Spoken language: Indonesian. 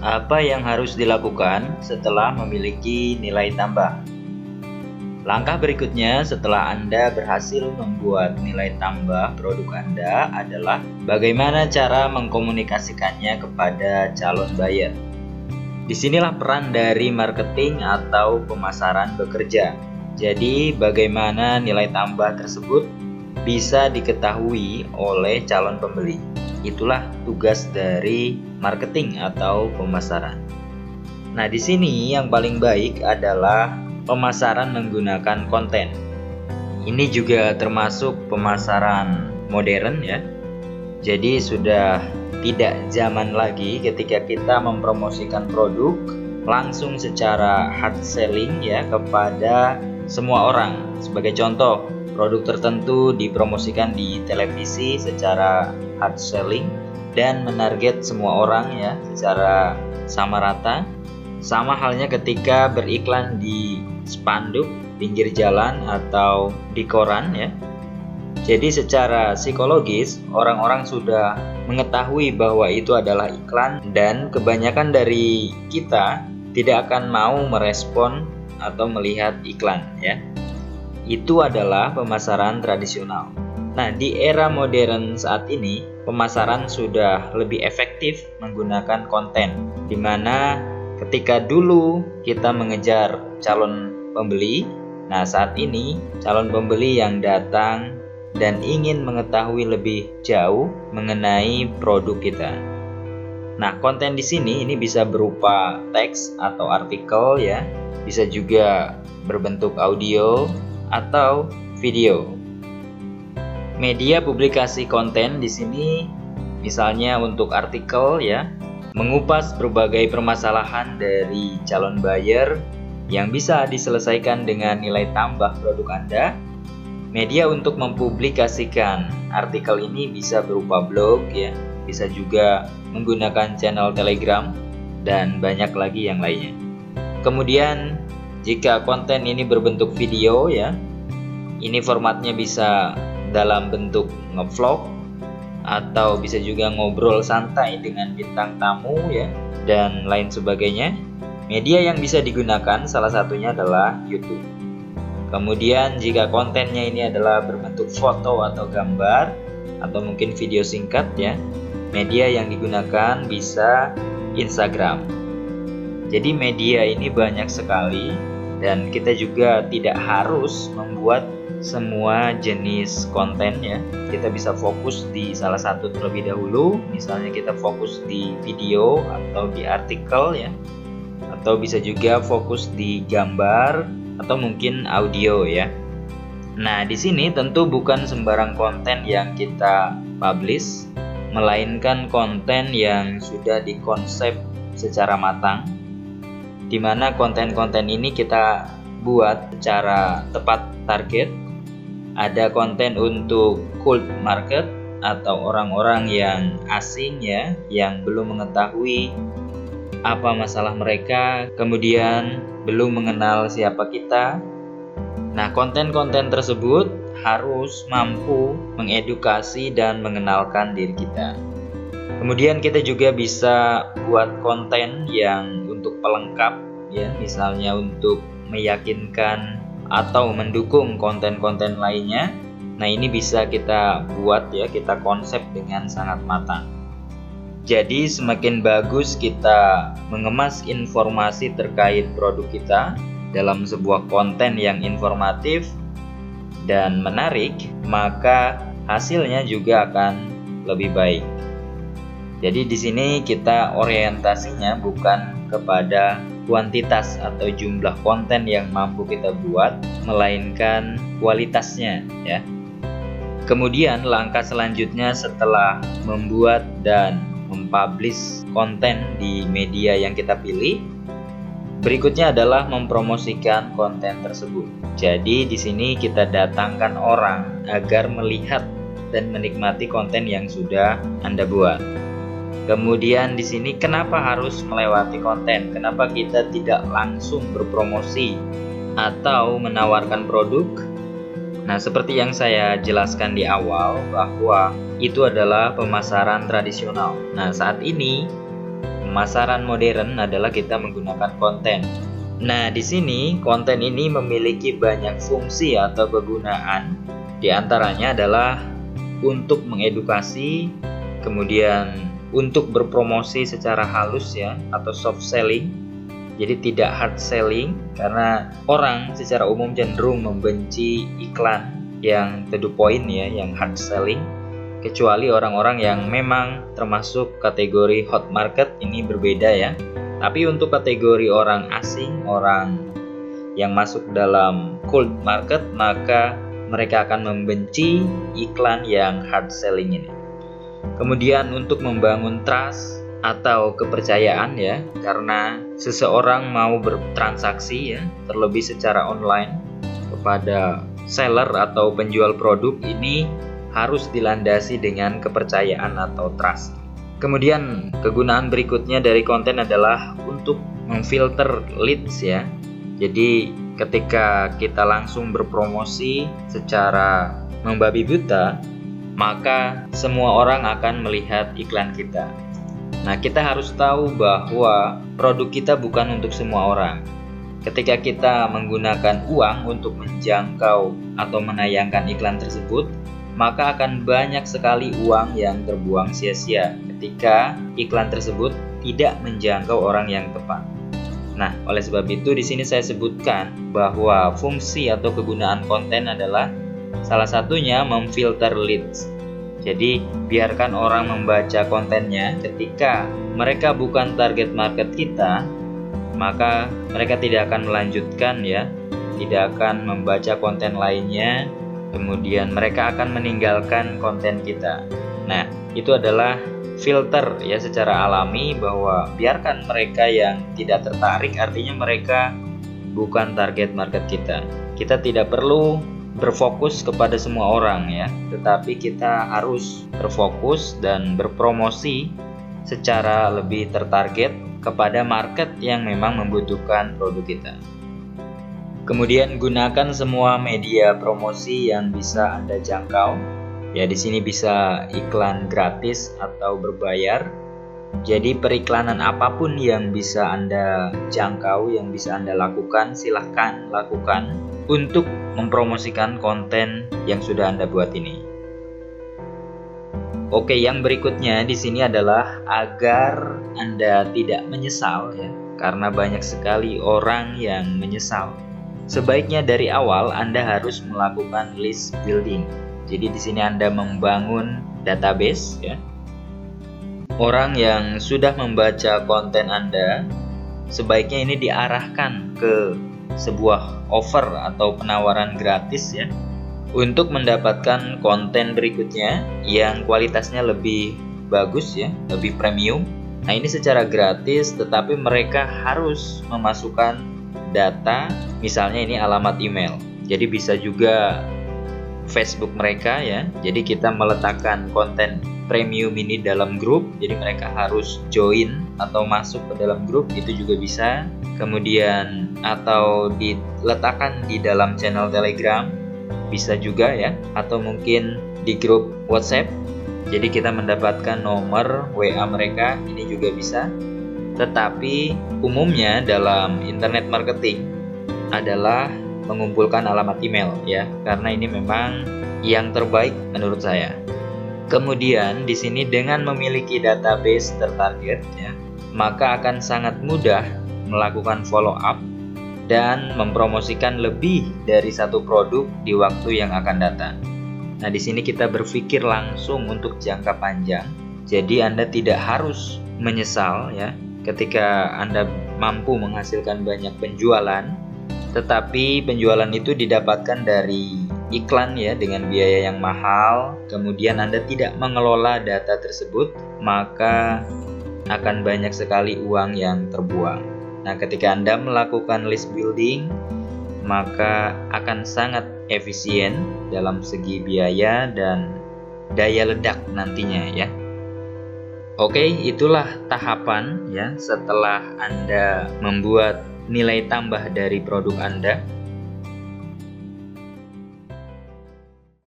Apa yang harus dilakukan setelah memiliki nilai tambah? Langkah berikutnya setelah Anda berhasil membuat nilai tambah produk Anda adalah bagaimana cara mengkomunikasikannya kepada calon buyer. Disinilah peran dari marketing atau pemasaran bekerja. Jadi, bagaimana nilai tambah tersebut bisa diketahui oleh calon pembeli. Itulah tugas dari marketing atau pemasaran. Nah, di sini yang paling baik adalah pemasaran menggunakan konten. Ini juga termasuk pemasaran modern ya. Jadi sudah tidak zaman lagi ketika kita mempromosikan produk langsung secara hard selling ya kepada semua orang. Sebagai contoh, produk tertentu dipromosikan di televisi secara hard selling dan menarget semua orang ya secara sama rata. Sama halnya ketika beriklan di spanduk pinggir jalan atau di koran ya. Jadi secara psikologis orang-orang sudah mengetahui bahwa itu adalah iklan dan kebanyakan dari kita tidak akan mau merespon atau melihat iklan ya. Itu adalah pemasaran tradisional. Nah, di era modern saat ini, pemasaran sudah lebih efektif menggunakan konten, di mana ketika dulu kita mengejar calon pembeli, nah saat ini calon pembeli yang datang dan ingin mengetahui lebih jauh mengenai produk kita. Nah, konten di sini ini bisa berupa teks atau artikel ya, bisa juga berbentuk audio atau video. Media publikasi konten di sini misalnya untuk artikel ya, mengupas berbagai permasalahan dari calon buyer yang bisa diselesaikan dengan nilai tambah produk Anda. Media untuk mempublikasikan artikel ini bisa berupa blog ya, bisa juga menggunakan channel Telegram dan banyak lagi yang lainnya. Kemudian jika konten ini berbentuk video ya, ini formatnya bisa dalam bentuk ngevlog atau bisa juga ngobrol santai dengan bintang tamu ya dan lain sebagainya. Media yang bisa digunakan salah satunya adalah YouTube. Kemudian jika kontennya ini adalah berbentuk foto atau gambar atau mungkin video singkat ya, media yang digunakan bisa Instagram. Jadi media ini banyak sekali dan kita juga tidak harus membuat semua jenis konten ya. Kita bisa fokus di salah satu terlebih dahulu, misalnya kita fokus di video atau di artikel ya, atau bisa juga fokus di gambar atau mungkin audio ya. Nah, di sini tentu bukan sembarang konten yang kita publish, melainkan konten yang sudah dikonsep secara matang, di mana konten-konten ini kita buat secara tepat target. Ada konten untuk cold market atau orang-orang yang asing ya, yang belum mengetahui apa masalah mereka, kemudian belum mengenal siapa kita. Nah, konten-konten tersebut harus mampu mengedukasi dan mengenalkan diri kita. Kemudian kita juga bisa buat konten yang untuk pelengkap ya, misalnya untuk meyakinkan atau mendukung konten-konten lainnya. Nah, ini bisa kita buat ya, kita konsep dengan sangat matang. Jadi semakin bagus kita mengemas informasi terkait produk kita dalam sebuah konten yang informatif dan menarik, maka hasilnya juga akan lebih baik. Jadi di sini kita orientasinya bukan kepada kuantitas atau jumlah konten yang mampu kita buat, melainkan kualitasnya ya. Kemudian langkah selanjutnya setelah membuat dan mempublish konten di media yang kita pilih, berikutnya adalah mempromosikan konten tersebut. Jadi di sini kita datangkan orang agar melihat dan menikmati konten yang sudah Anda buat. Kemudian di sini kenapa harus melewati konten? Kenapa kita tidak langsung berpromosi atau menawarkan produk? Nah, seperti yang saya jelaskan di awal bahwa itu adalah pemasaran tradisional. Nah, saat ini pemasaran modern adalah kita menggunakan konten. Nah, di sini konten ini memiliki banyak fungsi atau kegunaan. Di antaranya adalah untuk mengedukasi, kemudian untuk berpromosi secara halus ya, atau soft selling. Jadi tidak hard selling, karena orang secara umum cenderung membenci iklan yang to the point ya, yang hard selling. Kecuali orang-orang yang memang termasuk kategori hot market, ini berbeda ya. Tapi untuk kategori orang asing, orang yang masuk dalam cold market, maka mereka akan membenci iklan yang hard selling ini. Kemudian untuk membangun trust atau kepercayaan ya, karena seseorang mau bertransaksi ya, terlebih secara online kepada seller atau penjual produk, ini harus dilandasi dengan kepercayaan atau trust. Kemudian kegunaan berikutnya dari konten adalah untuk memfilter leads ya. Jadi ketika kita langsung berpromosi secara membabi buta, maka semua orang akan melihat iklan kita. Nah, kita harus tahu bahwa produk kita bukan untuk semua orang. Ketika kita menggunakan uang untuk menjangkau atau menayangkan iklan tersebut, maka akan banyak sekali uang yang terbuang sia-sia ketika iklan tersebut tidak menjangkau orang yang tepat. Nah, oleh sebab itu di sini saya sebutkan bahwa fungsi atau kegunaan konten adalah salah satunya memfilter leads. Jadi, biarkan orang membaca kontennya. Ketika mereka bukan target market kita, maka mereka tidak akan melanjutkan ya, tidak akan membaca konten lainnya. Kemudian mereka akan meninggalkan konten kita. Nah, itu adalah filter ya secara alami, bahwa biarkan mereka yang tidak tertarik, artinya mereka bukan target market kita. Kita tidak perlu berfokus kepada semua orang ya, tetapi kita harus berfokus dan berpromosi secara lebih tertarget kepada market yang memang membutuhkan produk kita. Kemudian gunakan semua media promosi yang bisa Anda jangkau. Ya, di sini bisa iklan gratis atau berbayar. Jadi periklanan apapun yang bisa Anda jangkau, yang bisa Anda lakukan, silahkan lakukan untuk mempromosikan konten yang sudah Anda buat ini. Oke, yang berikutnya di sini adalah agar Anda tidak menyesal ya, karena banyak sekali orang yang menyesal. Sebaiknya dari awal Anda harus melakukan list building. Jadi di sini Anda membangun database ya. Orang yang sudah membaca konten Anda, sebaiknya ini diarahkan ke sebuah offer atau penawaran gratis ya, untuk mendapatkan konten berikutnya yang kualitasnya lebih bagus ya, lebih premium. Nah, ini secara gratis, tetapi mereka harus memasukkan data, misalnya ini alamat email. Jadi bisa juga Facebook mereka ya. Jadi kita meletakkan konten premium ini dalam grup, jadi mereka harus join atau masuk ke dalam grup, itu juga bisa. Kemudian atau diletakkan di dalam channel Telegram, bisa juga ya, atau mungkin di grup WhatsApp. Jadi kita mendapatkan nomor WA mereka, ini juga bisa. Tetapi umumnya dalam internet marketing adalah mengumpulkan alamat email ya, karena ini memang yang terbaik menurut saya. Kemudian di sini dengan memiliki database tertarget ya, maka akan sangat mudah melakukan follow up dan mempromosikan lebih dari satu produk di waktu yang akan datang. Nah, di sini kita berpikir langsung untuk jangka panjang. Jadi Anda tidak harus menyesal ya ketika Anda mampu menghasilkan banyak penjualan, tetapi penjualan itu didapatkan dari iklan ya, dengan biaya yang mahal. Kemudian Anda tidak mengelola data tersebut, maka akan banyak sekali uang yang terbuang. Nah, ketika Anda melakukan list building, maka akan sangat efisien dalam segi biaya dan daya ledak nantinya ya. Oke, itulah tahapan ya setelah Anda membuat nilai tambah dari produk Anda.